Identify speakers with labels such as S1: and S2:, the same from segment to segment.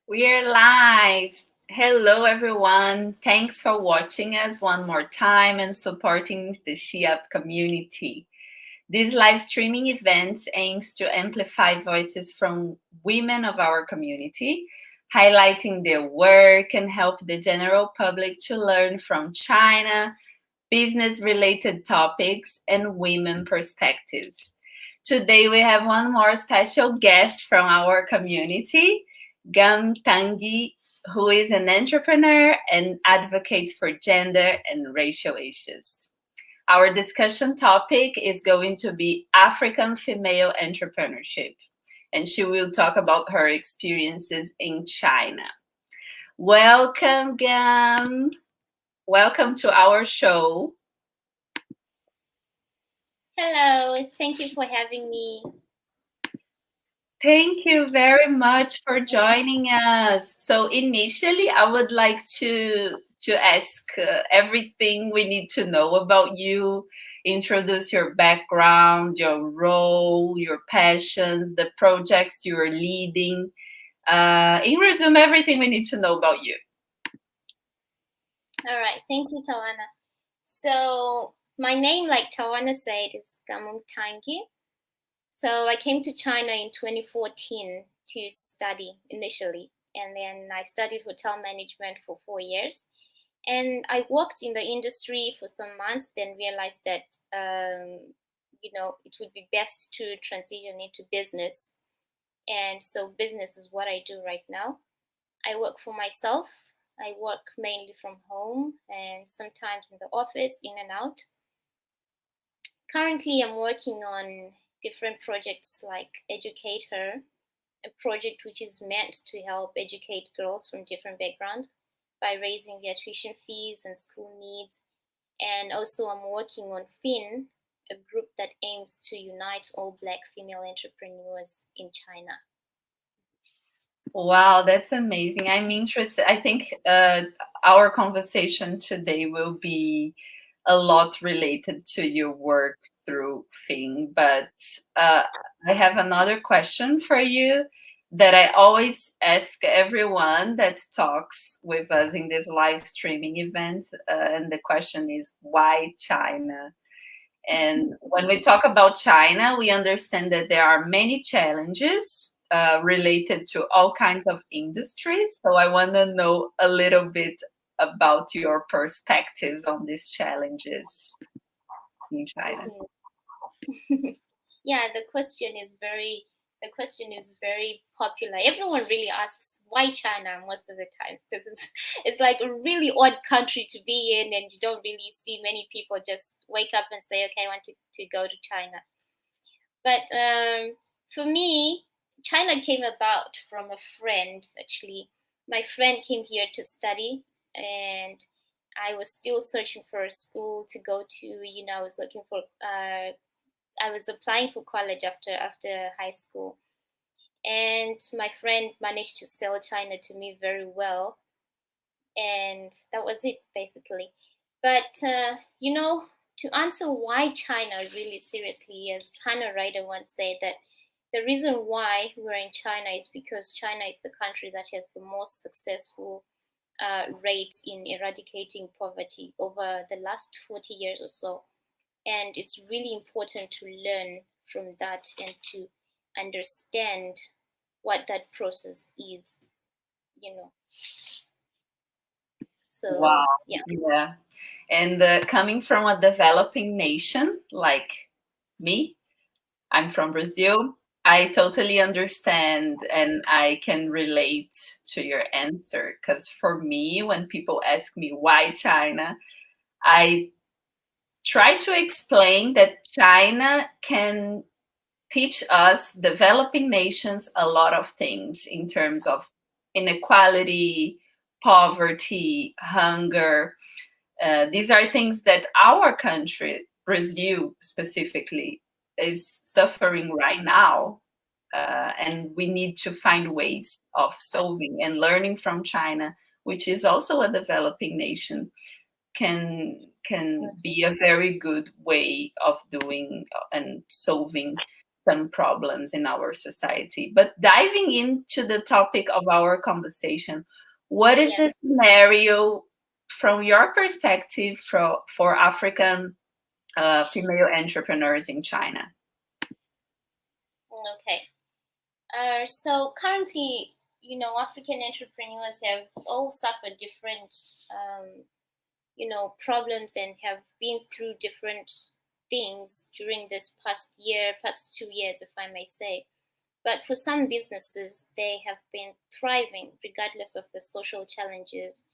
S1: We're live. Hello, everyone. Thanks for watching us one more time and supporting the SheUp community. This live streaming event aims to amplify voices from women of our community, highlighting their work and help the general public to learn from China, business-related topics, and women perspectives. Today, we have one more special guest from our community, Gamu Mtangi, who is an entrepreneur and advocates for gender and racial issues. Our discussion topic is going to be African female entrepreneurship, and she will talk about her experiences in China. Welcome, Gam. Welcome to our show.
S2: Hello, thank you for having me.
S1: Thank you very much for joining us. So initially, I would like to ask everything we need to know about you, introduce your background, your role, your passions, the projects you are leading. In resume, everything we need to know about you.
S2: All right, thank you, Tawana. So my name, like Tawana said, is Gamu Mtangi. So I came to China in 2014 to study initially, and then I studied hotel management for 4 years. And I worked in the industry for some months, then realized that, it would be best to transition into business. And so business is what I do right now. I work for myself. I work mainly from home and sometimes in the office, in and out. Currently, I'm working on different projects like Educate Her, a project which is meant to help educate girls from different backgrounds by raising their tuition fees and school needs. And also I'm working on FEEN, a group that aims to unite all Black female entrepreneurs in China.
S1: Wow, that's amazing. I'm interested. I think our conversation today will be a lot related to your work through FEEN, but I have another question for you that I always ask everyone that talks with us in this live streaming event. And the question is, why China? And when we talk about China, we understand that there are many challenges related to all kinds of industries. So I want to know a little bit about your perspectives on these challenges in China.
S2: Yeah, the question is very popular. Everyone really asks why China most of the times, because it's like a really odd country to be in, and you don't really see many people just wake up and say, okay, I want to go to China. But for me, China came about from a friend. Actually, my friend came here to study, and I was still searching for a school to go to. I was looking for I was applying for college after high school, and my friend managed to sell China to me very well, and that was it basically. But to answer why China really seriously, as Hannah Ryder once said, that the reason why we're in China is because China is the country that has the most successful rate in eradicating poverty over the last 40 years or so. And it's really important to learn from that and to understand what that process is, So,
S1: wow.
S2: yeah.
S1: And coming from a developing nation like me, I'm from Brazil. I totally understand and I can relate to your answer, because for me, when people ask me why China, I try to explain that China can teach us developing nations a lot of things in terms of inequality, poverty, hunger. These are things that our country, Brazil specifically, is suffering right now. And we need to find ways of solving, and learning from China, which is also a developing nation, can be a very good way of doing and solving some problems in our society. But diving into the topic of our conversation, what is the
S2: Yes.
S1: scenario from your perspective for African female entrepreneurs in China?
S2: Okay. So currently, African entrepreneurs have all suffered different, problems and have been through different things during this past 2 years, if I may say. But for some businesses, they have been thriving regardless of the social challenges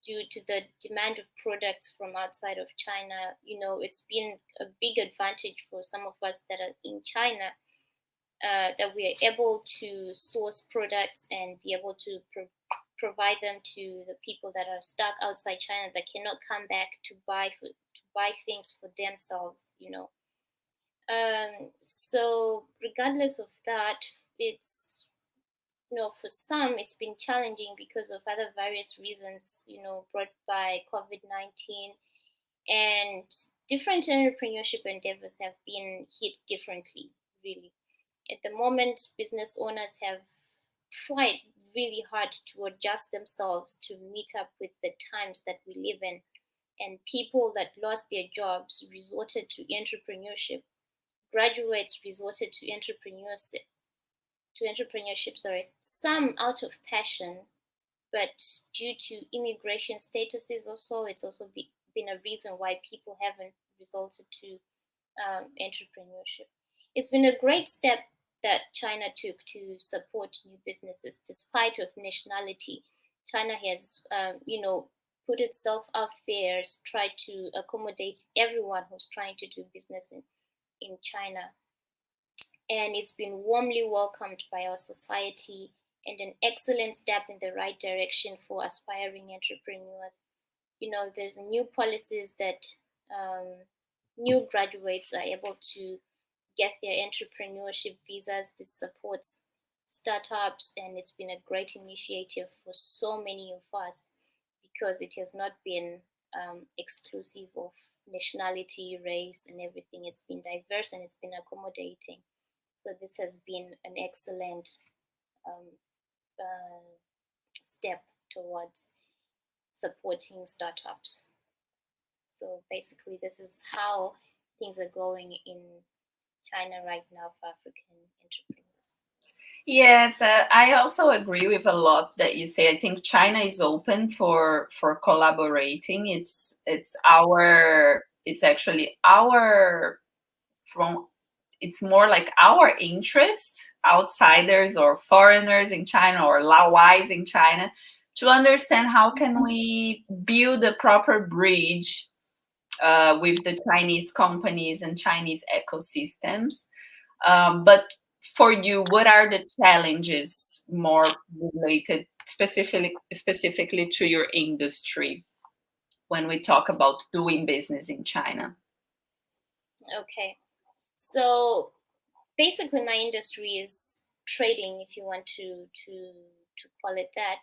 S2: due to the demand of products from outside of China. It's been a big advantage for some of us that are in China, that we are able to source products and be able to provide them to the people that are stuck outside China that cannot come back to buy things for themselves. So regardless of that, it's for some it's been challenging because of other various reasons brought by COVID-19, and different entrepreneurship endeavors have been hit differently, really. At the moment, business owners have tried really hard to adjust themselves to meet up with the times that we live in, and people that lost their jobs resorted to entrepreneurship. Graduates resorted to entrepreneurship, some out of passion, but due to immigration statuses also, it's also been a reason why people haven't resorted to entrepreneurship. It's been a great step that China took to support new businesses despite of nationality. China has, put itself out there, tried to accommodate everyone who's trying to do business in China. And it's been warmly welcomed by our society and an excellent step in the right direction for aspiring entrepreneurs. There's new policies that new graduates are able to get their entrepreneurship visas. This supports startups, and it's been a great initiative for so many of us because it has not been exclusive of nationality, race, and everything. It's been diverse and it's been accommodating. So this has been an excellent step towards supporting startups. So basically, this is how things are going in China right now for African entrepreneurs.
S1: Yes, I also agree with a lot that you say. I think China is open for collaborating. It's actually our from it's more like our interest, outsiders or foreigners in China or Laowais in China, to understand how can we build a proper bridge with the Chinese companies and Chinese ecosystems. But for you, what are the challenges more related specifically to your industry when we talk about doing business in China?
S2: Okay, so basically, my industry is trading, if you want to call it that,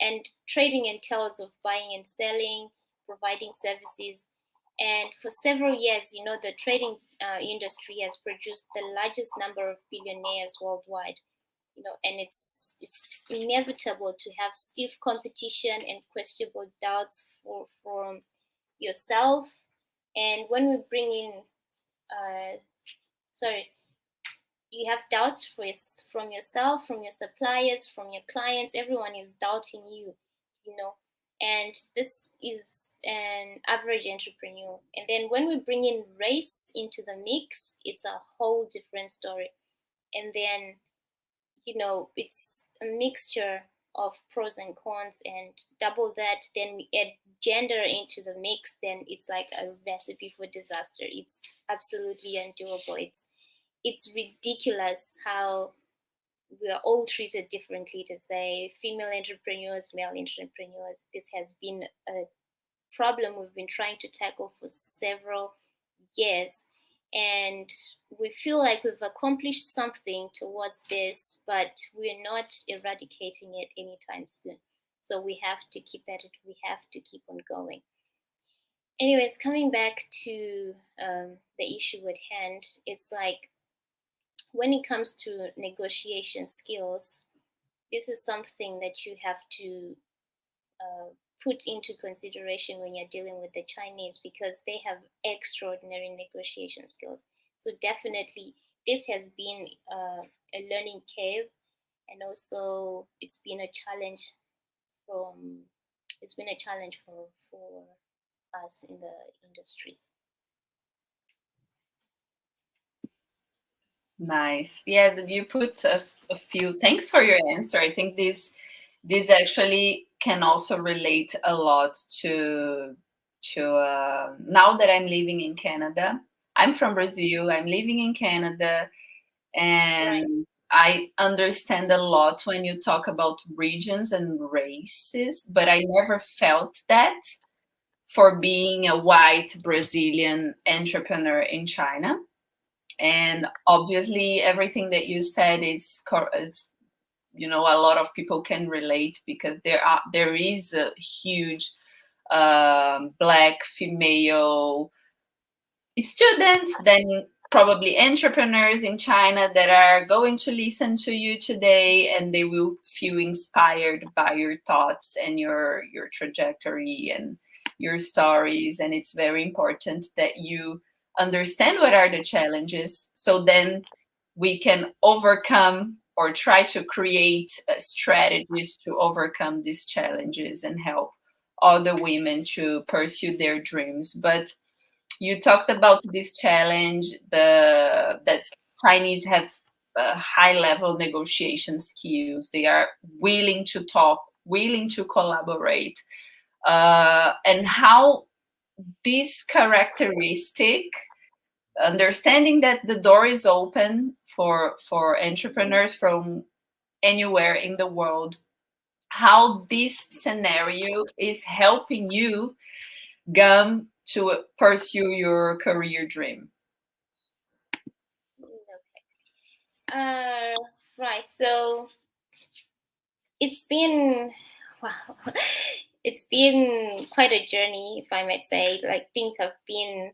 S2: and trading entails of buying and selling, providing services. And for several years, the trading industry has produced the largest number of billionaires worldwide. And it's inevitable to have stiff competition and questionable doubts from yourself. And when we bring in, sorry, you have doubts from yourself, from your suppliers, from your clients. Everyone is doubting you. And this is an average entrepreneur. And then when we bring in race into the mix, it's a whole different story. And then, it's a mixture of pros and cons, and double that, then we add gender into the mix, then it's like a recipe for disaster. It's absolutely undoable. It's ridiculous how we are all treated differently, to say female entrepreneurs, male entrepreneurs. This has been a problem we've been trying to tackle for several years. And we feel like we've accomplished something towards this, but we're not eradicating it anytime soon. So we have to keep at it. We have to keep on going. Anyways, coming back to the issue at hand, it's like when it comes to negotiation skills, this is something that you have to put into consideration when you're dealing with the Chinese, because they have extraordinary negotiation skills. So definitely, this has been a learning curve, and also it's been a challenge for us in the industry.
S1: Nice. Yeah, you put a few. Thanks for your answer. I think this actually can also relate a lot to now that I'm living in Canada. I'm from Brazil. I'm living in Canada, and
S2: Right.
S1: I understand a lot when you talk about regions and races, but I never felt that for being a white Brazilian entrepreneur in China. And obviously, everything that you said is, you know, a lot of people can relate, because there is a huge black female students, then probably entrepreneurs in China that are going to listen to you today, and they will feel inspired by your thoughts and your trajectory and your stories. And it's very important that you understand what are the challenges, so then we can overcome or try to create strategies to overcome these challenges and help other women to pursue their dreams. But you talked about this challenge, the that Chinese have high level negotiation skills. They are willing to talk, willing to collaborate, and how this characteristic, understanding that the door is open for entrepreneurs from anywhere in the world, how this scenario is helping you, Gum, to pursue your career dream.
S2: Right. So it's been wow. It's been quite a journey, if I may say. Like, things have been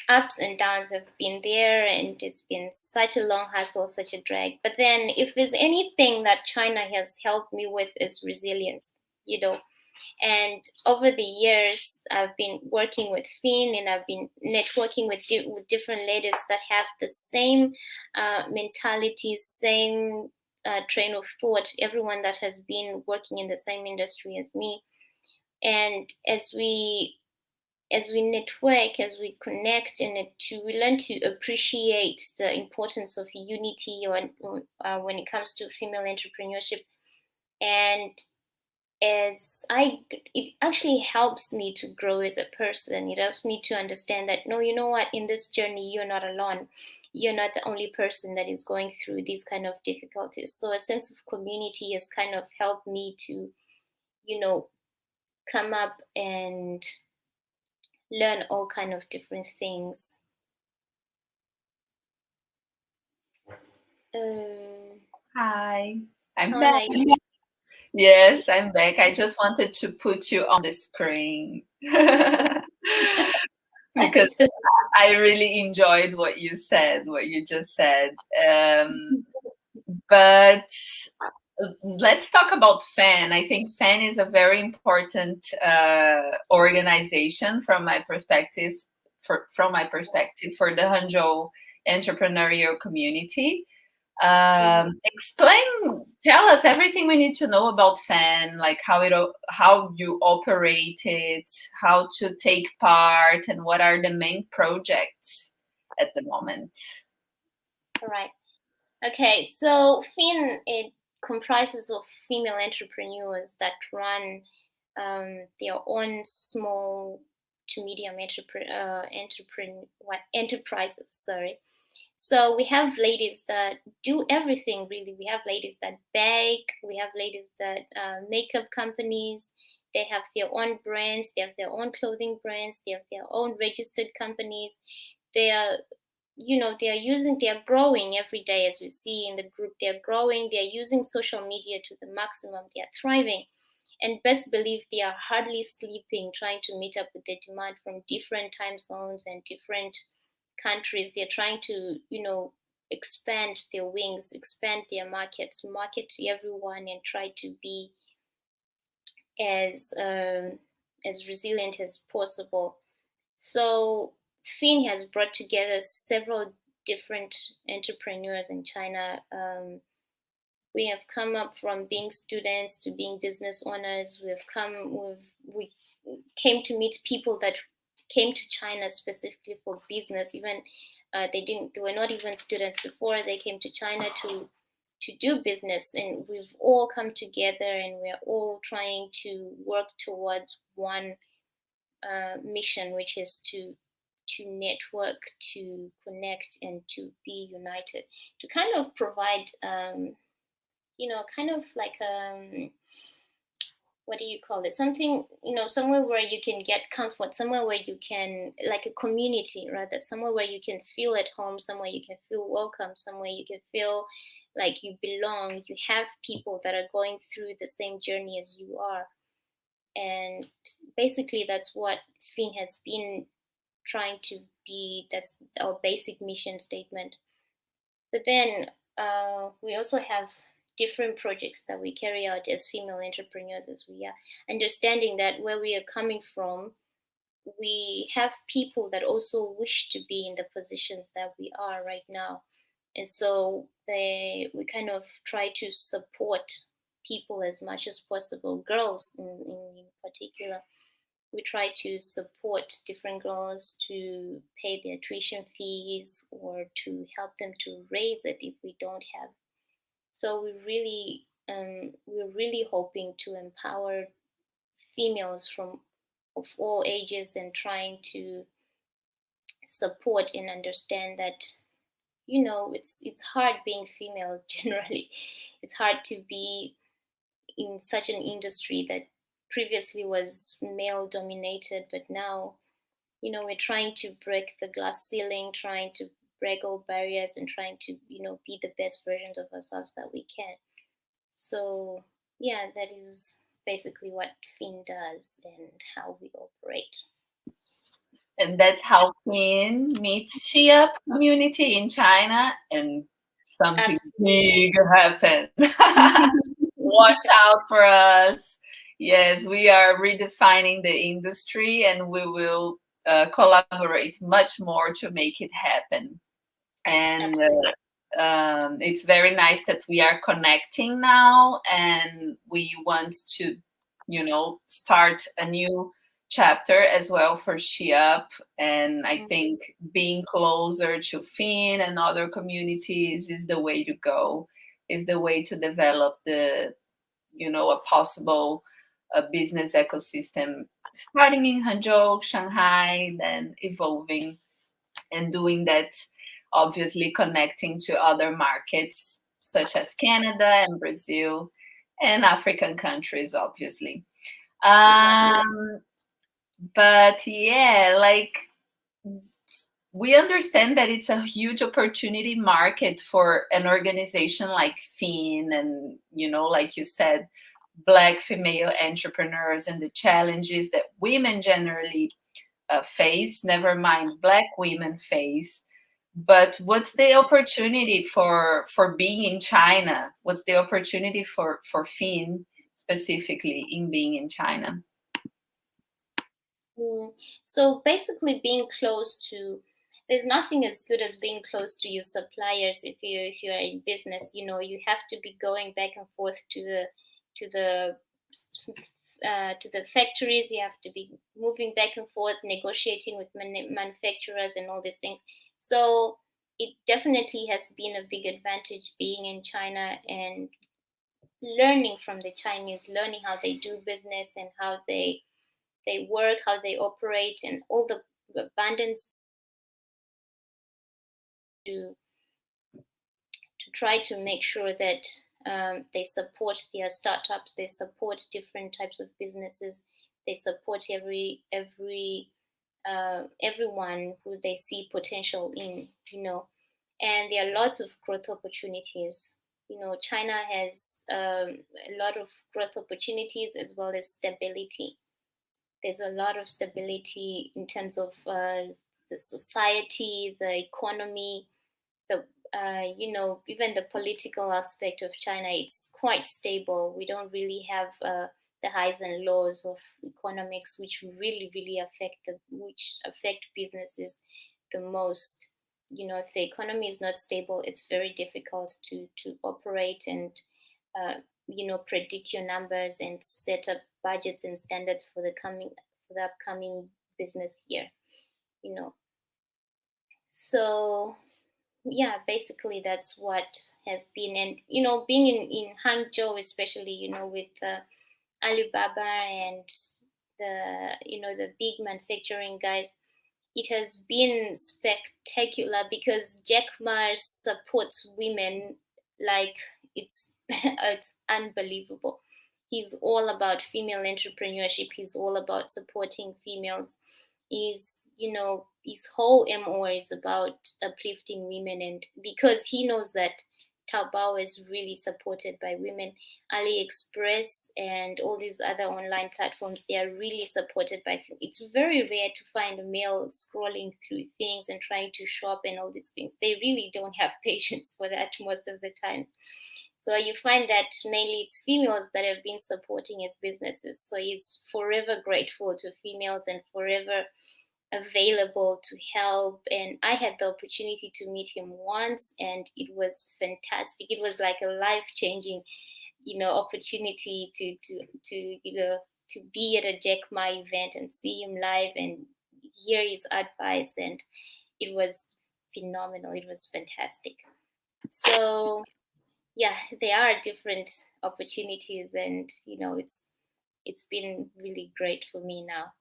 S2: ups and downs have been there, and it's been such a long hustle, such a drag. But then, if there's anything that China has helped me with, is resilience, you know. And over the years, I've been working with FEEN, and I've been networking with different ladies that have the same mentality, same train of thought, everyone that has been working in the same industry as me. And as we network, as we connect, and we learn to appreciate the importance of unity when it comes to female entrepreneurship. And it actually helps me to grow as a person. It helps me to understand that, no, you know what, in this journey, you're not alone. You're not the only person that is going through these kind of difficulties. So a sense of community has kind of helped me to, come up and learn all kind of different things.
S1: Hi, I'm back.
S2: Hi.
S1: Yes, I'm back. I just wanted to put you on the screen because I really enjoyed what you said, what you just said. But let's talk about FEEN. I think FEEN is a very important organization from my perspective, for the Hangzhou entrepreneurial community. Tell us everything we need to know about FEEN, like how you operate it, how to take part, and what are the main projects at the moment.
S2: All right. Okay, so FEEN, it comprises of female entrepreneurs that run their own small to medium enterprises. Sorry. So we have ladies that do everything, really. We have ladies that bake. We have ladies that makeup companies. They have their own brands. They have their own clothing brands. They have their own registered companies. They are they are growing every day, as we see in the group. They're growing, they're using social media to the maximum, they're thriving. And best believe they are hardly sleeping, trying to meet up with the demand from different time zones and different countries. They're trying to, expand their wings, expand their markets, market to everyone, and try to be as resilient as possible. So FEEN has brought together several different entrepreneurs in China. We have come up from being students to being business owners. We came to meet people that came to China specifically for business. Even they were not even students before. They came to China to do business, and we've all come together, and we're all trying to work towards one mission, which is to network, to connect, and to be united, to kind of provide kind of like what do you call it, something, somewhere where you can get comfort, somewhere where you can, like a community rather, somewhere where you can feel at home, somewhere you can feel welcome, somewhere you can feel like you belong, you have people that are going through the same journey as you are. And basically that's what FEEN has been trying to be. That's our basic mission statement. But then we also have different projects that we carry out as female entrepreneurs, as we are understanding that where we are coming from, we have people that also wish to be in the positions that we are right now. And so we kind of try to support people as much as possible, girls in particular. We try to support different girls to pay their tuition fees or to help them to raise it if we don't have. So we're really hoping to empower females of all ages, and trying to support and understand that it's hard being female generally. It's hard to be in such an industry that previously was male dominated, but now we're trying to break the glass ceiling, trying to break all barriers, and trying to be the best versions of ourselves that we can. So yeah, that is basically what FEEN does and how we operate.
S1: And that's how FEEN meets SheUp community in China, and something
S2: Absolutely.
S1: big happened. Watch out for us. Yes, we are redefining the industry, and we will collaborate much more to make it happen. And it's very nice that we are connecting now, and we want to, start a new chapter as well for SheUp. And I think being closer to FEEN and other communities is the way to go, is the way to develop a possible business ecosystem, starting in Hangzhou, Shanghai, then evolving and doing that, obviously connecting to other markets such as Canada and Brazil and African countries, obviously. But yeah, like, we understand that it's a huge opportunity market for an organization like FEEN, and like you said, Black female entrepreneurs and the challenges that women generally face, never mind Black women face. But what's the opportunity for being in China? What's the opportunity for FEEN specifically in being in China?
S2: So basically, being close to, there's nothing as good as being close to your suppliers. If you're in business, you have to be going back and forth to the factories. You have to be moving back and forth, negotiating with manufacturers and all these things. So it definitely has been a big advantage being in China and learning from the Chinese, learning how they do business and how they work, how they operate, and all the abundance to try to make sure that they support their startups, they support different types of businesses, they support everyone who they see potential in, and there are lots of growth opportunities. China has a lot of growth opportunities as well as stability. There's a lot of stability in terms of the society, the economy, the even the political aspect of China, it's quite stable. We don't really have the highs and lows of economics, which really, really affect businesses the most. If the economy is not stable, it's very difficult to operate and predict your numbers and set up budgets and standards for the upcoming business year. So yeah, basically that's what has been. And being in Hangzhou, especially with Alibaba and the big manufacturing guys, it has been spectacular because Jack Ma supports women like it's it's unbelievable. He's all about female entrepreneurship. He's all about supporting females. His whole MO is about uplifting women, and because he knows that Taobao is really supported by women, Aliexpress and all these other online platforms, they are really supported by. It's very rare to find a male scrolling through things and trying to shop and all these things. They really don't have patience for that most of the times. So you find that mainly it's females that have been supporting his businesses. So he's forever grateful to females and forever available to help. And I had the opportunity to meet him once, and it was fantastic. It was like a life-changing, opportunity to be at a Jack Ma event and see him live and hear his advice, and it was phenomenal. It was fantastic. So yeah, there are different opportunities, and it's been really great for me now.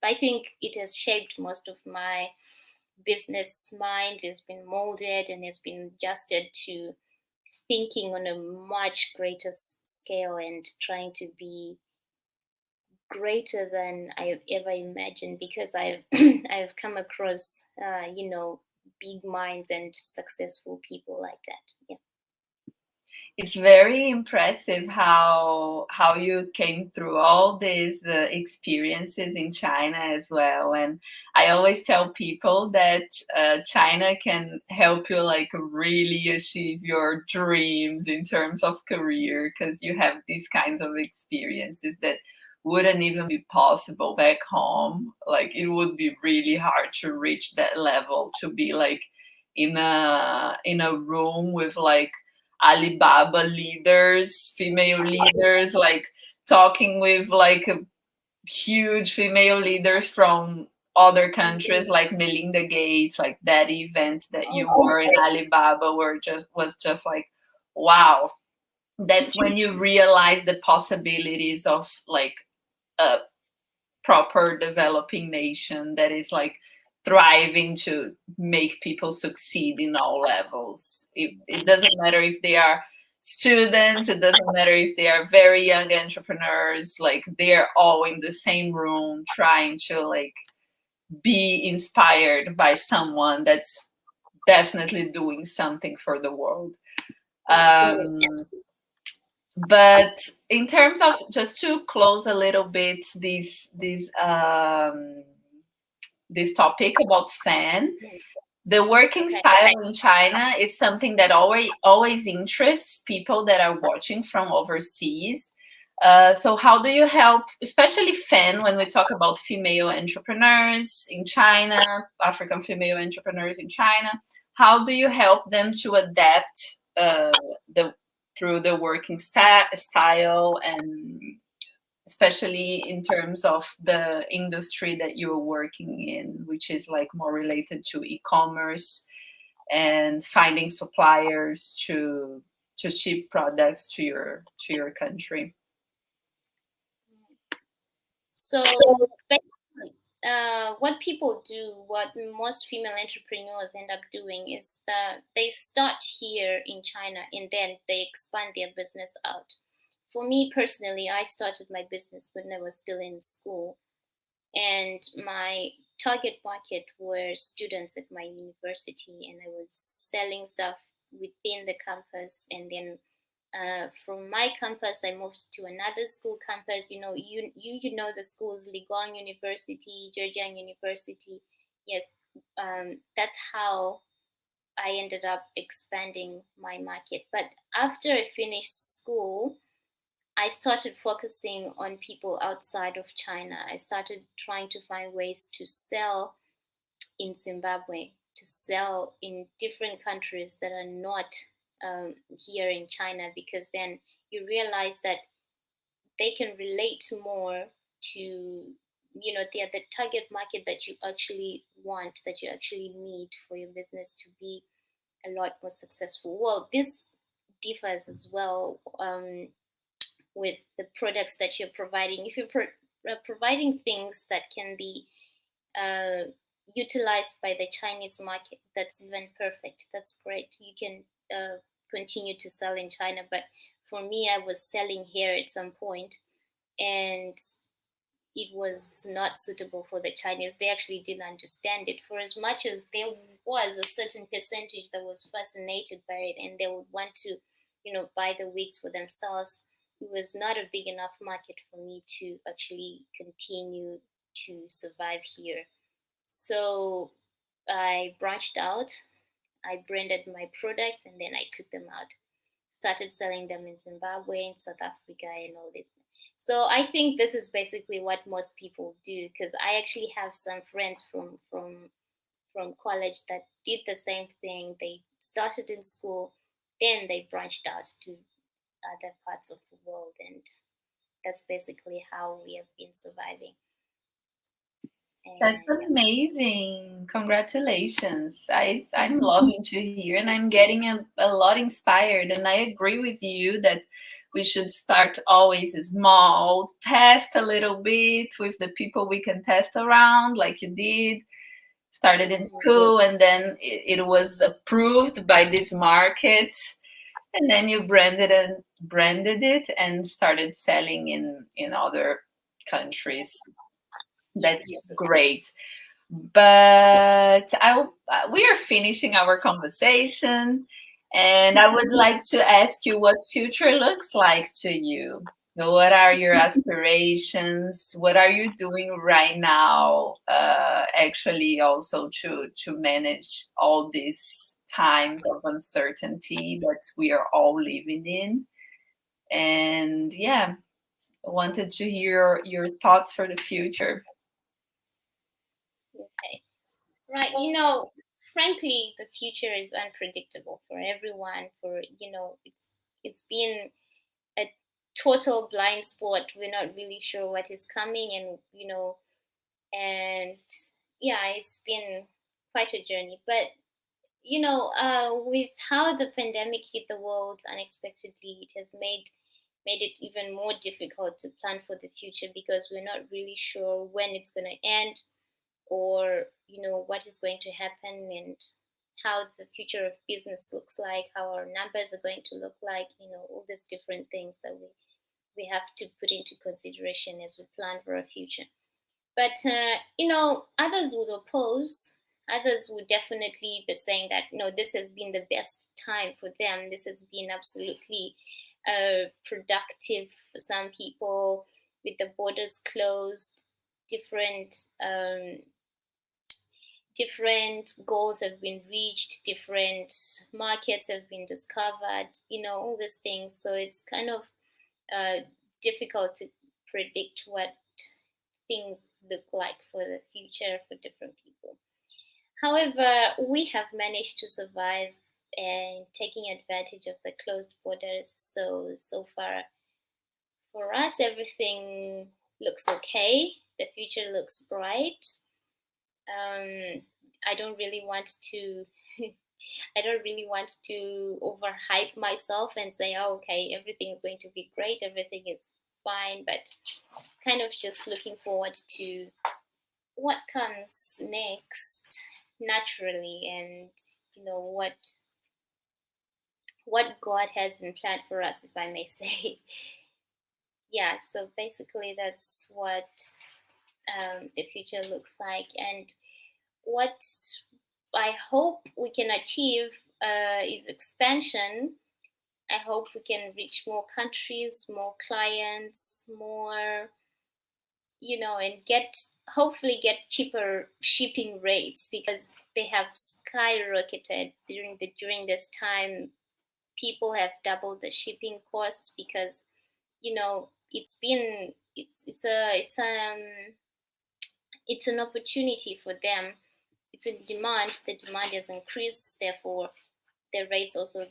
S2: I think it has shaped most of my business mind, has been molded and has been adjusted to thinking on a much greater scale and trying to be greater than I've ever imagined, because I've I've come across big minds and successful people like that. Yeah.
S1: It's very impressive how you came through all these experiences in China as well. And I always tell people that China can help you like really achieve your dreams in terms of career, because you have these kinds of experiences that wouldn't even be possible back home. Like it would be really hard to reach that level, to be like in a room with like Alibaba leaders, female leaders, like talking with like huge female leaders from other countries, like Melinda Gates. Like that event that you were in Alibaba was just like, wow. That's when you realize the possibilities of like a proper developing nation that is like thriving to make people succeed in all levels. It doesn't matter if they are students, it doesn't matter if they are very young entrepreneurs, like they're all in the same room trying to like be inspired by someone that's definitely doing something for the world. But in terms of, just to close a little bit this topic about FEEN, the working style in China is something that always interests people that are watching from overseas. So how do you help, especially FEEN, when we talk about female entrepreneurs in China, African female entrepreneurs in China, how do you help them to adapt through the working style, and especially in terms of the industry that you're working in, which is like more related to e-commerce and finding suppliers to ship products to your country?
S2: So basically, what people do, what most female entrepreneurs end up doing, is that they start here in China and then they expand their business out. For me personally, I started my business when I was still in school, and my target market were students at my university, and I was selling stuff within the campus, and then from my campus, I moved to another school campus. You know the schools, Ligong University, Zhejiang University. Yes, that's how I ended up expanding my market. But after I finished school, I started focusing on people outside of China. I started trying to find ways to sell in Zimbabwe, to sell in different countries that are not here in China, because then you realize that they can relate more to, they're the target market that you actually want, that you actually need for your business to be a lot more successful. Well, this differs as well with the products that you're providing. If you're providing things that can be utilized by the Chinese market, that's even perfect. That's great. You can continue to sell in China. But for me, I was selling here at some point, and it was not suitable for the Chinese. They actually didn't understand it. For as much as there was a certain percentage that was fascinated by it and they would want to, buy the wigs for themselves, it was not a big enough market for me to actually continue to survive here. So I branched out, I branded my products, and then I took them out. Started selling them in Zimbabwe, in South Africa, and all this. So I think this is basically what most people do, because I actually have some friends from college that did the same thing. They started in school, then they branched out to other parts of the world, and that's basically how we have been surviving.
S1: That's
S2: And
S1: amazing. Congratulations. I'm loving to hear, and I'm getting a lot inspired. And I agree with you that we should start always small, test a little bit with the people we can test around, like you did. Started in school, and then it was approved by this market, and then you branded it and started selling in other countries. That's great. But we are finishing our conversation, and I would like to ask you what future looks like to you. What are your aspirations? What are you doing right now? Actually, also to manage all these times of uncertainty that we are all living in. And yeah, I wanted to hear your thoughts for the future.
S2: okay, right. Frankly, the future is unpredictable for everyone. It's been a total blind spot. We're not really sure what is coming, and yeah, it's been quite a journey. But with how the pandemic hit the world unexpectedly, it has made it even more difficult to plan for the future, because we're not really sure when it's going to end, or what is going to happen, and how the future of business looks like, how our numbers are going to look like, all these different things that we have to put into consideration as we plan for our future. But others would oppose. Others would definitely be saying that this has been the best time for them. This has been absolutely productive for some people, with the borders closed. Different goals have been reached, different markets have been discovered, all these things. So it's kind of difficult to predict what things look like for the future for different people. However, we have managed to survive and taking advantage of the closed borders. So far, for us, everything looks okay. The future looks bright. I don't really want to I don't really want to overhype myself and say, oh, okay, everything's going to be great, everything is fine, but kind of just looking forward to what comes next naturally, and what God has in plan for us, if I may say. Yeah, so basically that's what the future looks like, and what I hope we can achieve is expansion. I hope we can reach more countries, more clients, more and hopefully get cheaper shipping rates, because they have skyrocketed during this time. People have doubled the shipping costs because it's an opportunity for them. It's a demand. The demand has increased, therefore the rates also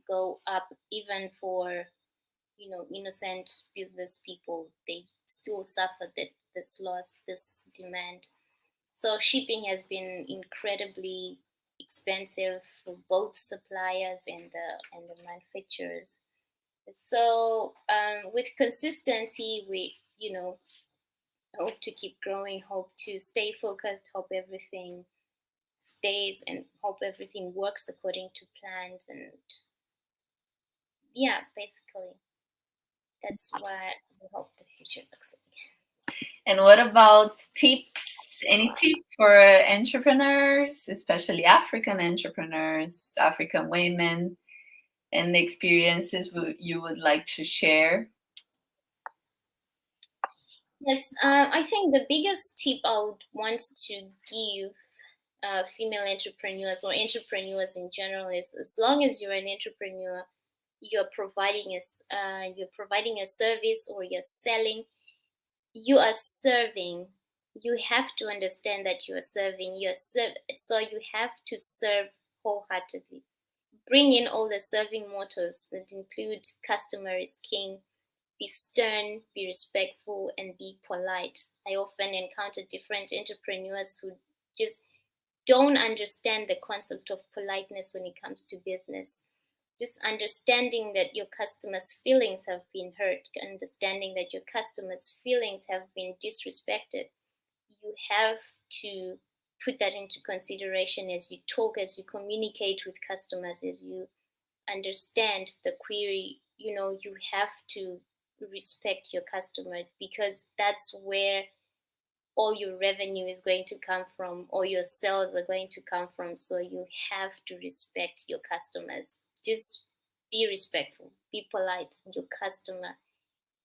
S2: go up. Even for innocent business people, they still suffer this loss, this demand. So shipping has been incredibly expensive for both suppliers and the manufacturers. So with consistency, we hope to keep growing, hope to stay focused, hope everything stays, and hope everything works according to plans. And yeah, basically that's what we hope the future looks like.
S1: And what about tips? Any tips for entrepreneurs, especially African entrepreneurs, African women, and the experiences you would like to share?
S2: Yes, I think the biggest tip I would want to give female entrepreneurs or entrepreneurs in general is, as long as you're an entrepreneur, you're providing a service, or you're selling, you are serving. You have to understand that you are serving. So you have to serve wholeheartedly. Bring in all the serving mottos that include customer is king, be stern, be respectful, and be polite. I often encounter different entrepreneurs who just don't understand the concept of politeness when it comes to business. Just understanding that your customers' feelings have been hurt, understanding that your customers' feelings have been disrespected. You have to put that into consideration as you talk, as you communicate with customers, as you understand the query. You have to respect your customer, because that's where all your revenue is going to come from, all your sales are going to come from. So you have to respect your customers. Just be respectful, be polite. Your customer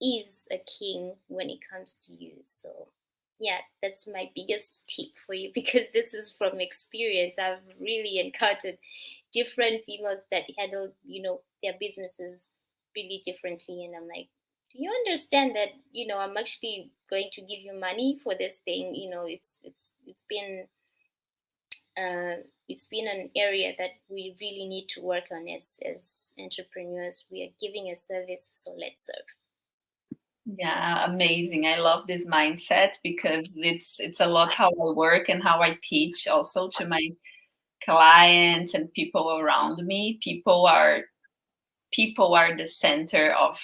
S2: is a king when it comes to you. So yeah, that's my biggest tip for you, because this is from experience. I've really encountered different females that handle their businesses really differently, and I'm like, do you understand that I'm actually going to give you money for this thing? It's been an area that we really need to work on as entrepreneurs. We are giving a service, so let's serve.
S1: Yeah, amazing. I love this mindset because it's a lot how I work and how I teach also to my clients and people around me. People are the center of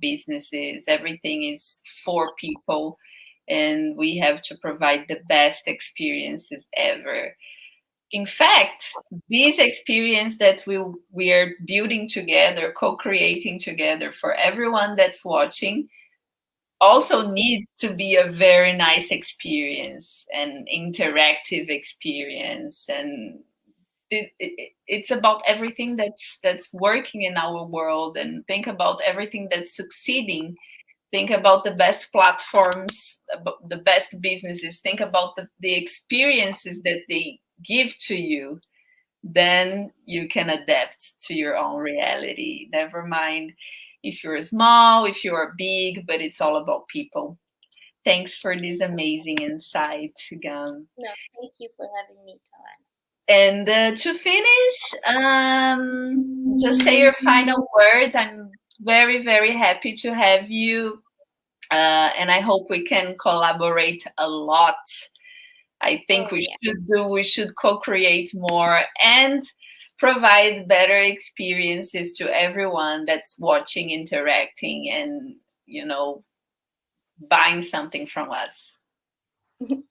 S1: businesses. Everything is for people, and we have to provide the best experiences ever. In fact, this experience that we are building together, co-creating together for everyone that's watching, also needs to be a very nice experience, an interactive experience, and it's about everything that's working in our world, and think about everything that's succeeding. Think about the best platforms, about the best businesses. Think about the experiences that they give to you. Then you can adapt to your own reality. Never mind if you're small, if you are big, but it's all about people. Thanks for this amazing insight, Gam.
S2: No, thank you for having me, Tawan.
S1: And to finish, just say your final words. I'm very, very happy to have you. And I hope we can collaborate a lot. I think we should co-create more and provide better experiences to everyone that's watching, interacting, and buying something from us.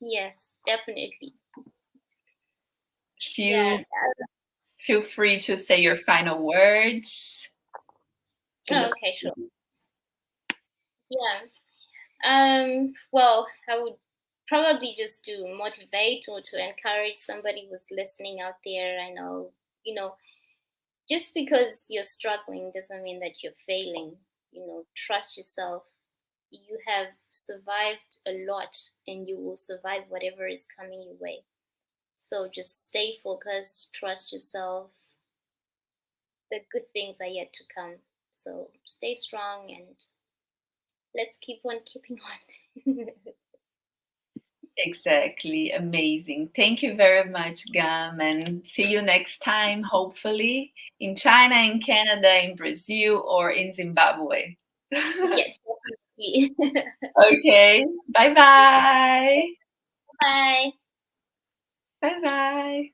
S2: Yes, definitely.
S1: Feel feel free to say your final words.
S2: Okay, sure. Yeah. Well, I would probably just to motivate or to encourage somebody who's listening out there. I know, just because you're struggling doesn't mean that you're failing. Trust yourself. you have survived a lot, and you will survive whatever is coming your way. So just stay focused, trust yourself. The good things are yet to come. So stay strong, and let's keep on keeping on.
S1: Exactly. Amazing. Thank you very much, Gam, and see you next time, hopefully in China, in Canada, in Brazil, or in Zimbabwe.
S2: Yes, definitely.
S1: Okay. Bye-bye.
S2: Bye.
S1: Bye-bye.